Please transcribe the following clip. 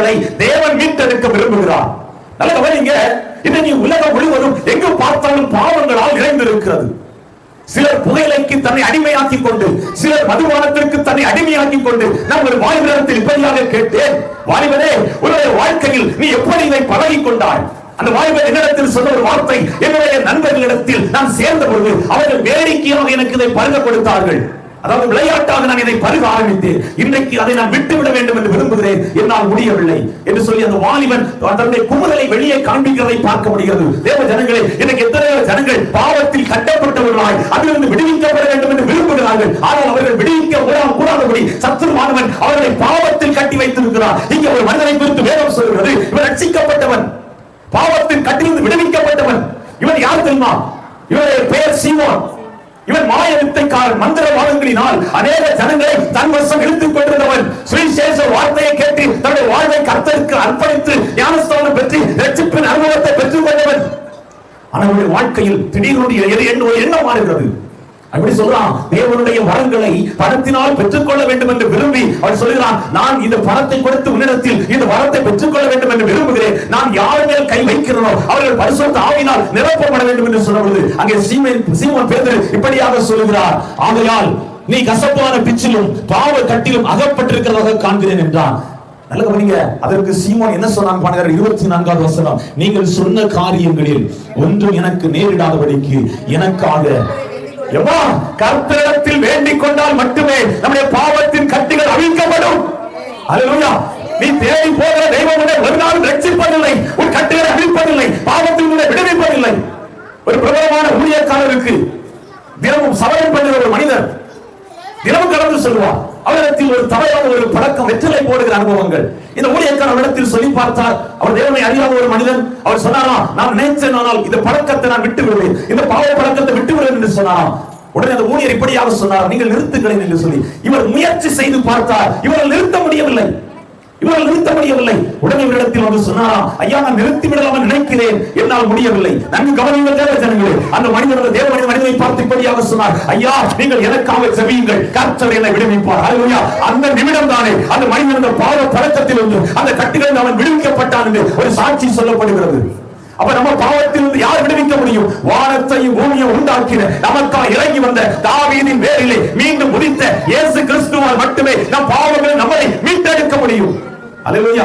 மனிதர்களை தேவன் மீட்டெடுக்க விரும்புகிறார். நல்ல கவனிங்க, இன்னைக்கு உலகம் முழுவதும் எங்கு பார்த்தாலும் பாவங்களால் நிறைந்திருக்கிறது. சிலர் புகையிலைக்கு தன்னை அடிமையாக்கிக் கொண்டு, சிலர் மதுபானத்திற்கு தன்னை அடிமையாக்கிக் கொண்டு, நான் ஒரு வாலிபரிடத்தில் இப்படியாக கேட்டேன், வாலிபனே, உன்னுடைய வாழ்க்கையில் நீ எப்படி இதை பழகிக் கொண்டாய்? அந்த வாலிபர் என்னிடத்தில் சொன்ன ஒரு வார்த்தை, என்னுடைய நண்பர்களிடத்தில் நான் சேர்ந்த பொழுது அவர்கள் வேடிக்கையாக எனக்கு இதை பருக கொடுத்தார்கள். அதாவது விளையாட்டாக நான் இதை பருக ஆரம்பித்தேன். இன்றைக்கு அதை நான் விட்டுவிட வேண்டும் என்று விரும்புகிறேன், என்னால் முடியவில்லை என்று சொல்லி அந்த வாலிபன் தன்னுடைய குமுறலை வெளியே காண்பிக்கிறதை பார்க்க முடிகிறது. தேவ ஜனங்களே, இன்னைக்கு எத்தனையோ ஜனங்கள் பாவத்தில் கட்டப்பட்டவர்களாய் அதிலிருந்து விடுவிக்கப்பட வேண்டும் என்று விரும்புகிறார்கள். ஆனால் அவர்கள் விடுவிக்க கூடாதபடி சத்துருவானவன் அவர்களை பாவத்தில் கட்டி வைத்திருக்கிறார். இங்கே ஒரு மனிதனை குறித்து வேதம் சொல்கிறது, இவன் ரட்சிக்கப்பட்டவன், பாவத்தின் கட்டிலிருந்து விடுவிக்கப்பட்டவன். இவன் யார் தெரியுமா? இவனுடைய பெயர் சீமோன். இவன் மாய வித்தைக்காரன். மந்திரவாதங்களினால் அநேக ஜனங்களை தன் வசம் இழுத்துக் கொண்டிருந்தவன். சுவிசேஷ வார்த்தையை கேட்டு தன்னுடைய வாழ்வை கர்த்தருக்கு அர்ப்பணித்து ஞானஸ்தானம் பெற்று ரட்சிப்பின் அனுபவத்தை பெற்றுக் கொண்டவன். அவனுடைய வாழ்க்கையில் திடீர்னு ஒரு எண்ணம் மாறுகிறது. அப்படி சொல்றான், தேவனுடைய வரங்களை பணத்தினால் பெற்றுக்கொள்ள வேண்டும் என்று விரும்பி அவன் சொல்கிறான், நான் இந்த பணத்தை கொடுத்து உன்னிடத்தில் இந்த வரத்தை பெற்றுக்கொள்ள வேண்டும் என்று விரும்புகிறேன். நான் யார் மேல் கை வைக்கிறனோ அவர்கள் பரிசுத்த ஆவியினால் நிரப்பப்பட வேண்டும் என்று சொல்லுவது. அங்கே சீமோன் பேதுரு இப்படியாக சொல்லுகிறார், ஆகையால் நீ கசப்பான பிச்சிலும் பாவ கட்டிலும் அகப்பட்டிருக்கிறதாக காண்கிறேன் என்றான். நல்ல கவனிங்க, அதற்கு சீமோன் என்ன சொன்னான் பாருங்க, 24வது வசனம், நீங்கள் சொன்ன காரியங்களில் ஒன்றும் எனக்கு நேரிடாதபடிக்கு எனக்காக கர்த்தரிடத்தில் வேண்டிக் கொண்டால் மட்டுமே நம்முடைய பாவத்தின் கட்டுகள் அவிழ்க்கப்படும். அல்லேலூயா. நீ தேடி போகிற தெய்வம் உன்னை ஒரு நாள் ரட்சிப்பதில்லை, உன் கட்டுகளை அவிழ்ப்பதில்லை, பாவத்தில் உன்னை விடுவிப்பதில்லை. ஒரு பிரபலமான ஊழியக்காரருக்கு தினமும் சமையல் பண்ணுகிற ஒரு மனிதர் தினமும் கடந்து சொல்லுவார். அவரிடத்தில் ஒரு தவறான ஒரு பழக்கம், வெற்றிலை போடுகிற அனுபவங்கள். இந்த ஊழியக்காரர் இடத்தில் சொல்லி பார்த்தார். அவர் தேவனை அறியாத ஒரு மனிதன். அவர் சொன்னாரா, நான் நினைச்சேன், ஆனால் இந்த பழக்கத்தை நான் விட்டு விடுவேன், இந்த பாவ பழக்கத்தை விட்டு விடுவேன் என்று சொன்னாராம். உடனே அந்த ஊழியர் இப்படியாக சொன்னார், நீங்கள் நிறுத்துங்களேன் என்று சொல்லி. இவர் முயற்சி செய்து பார்த்தார், இவரால் நிறுத்த முடியவில்லை. உடனே இவரிடத்தில் வந்து சொன்னாராம், ஐயா, நான் நிறுத்தி விடலாம் நினைக்கிறேன், என்னால் முடியவில்லை. நன்கு கவனியுங்கள் தேவ ஜனங்களே. அந்த மனிதன் தேவ மனிதனை பார்த்து இப்படியாக சொன்னார், ஐயா, நீங்கள் எனக்காக செபியுங்கள், கர்த்தர் என்னை விடுவிப்பார். அல்லேலூயா. அந்த நிமிடம் தானே அந்த மனிதன் பாவ பழக்கத்தில் இருந்து அந்த கட்டுகளில் அவன் விடுவிக்கப்பட்டான் என்று ஒரு சாட்சி சொல்லப்படுகிறது. அப்ப நம்ம பாவத்திலிருந்து யார் விடுவிக்க முடியும்? வானத்தையும் பூமியையும் உண்டாக்கின நமக்காக இறங்கி வந்த தாவீதின் வேரிலே மீண்டும் உதித்த இயேசு கிறிஸ்துவால் மட்டுமே நம் பாவங்களை நம்மை மீட்டெடுக்க முடியும். அல்லேலூயா.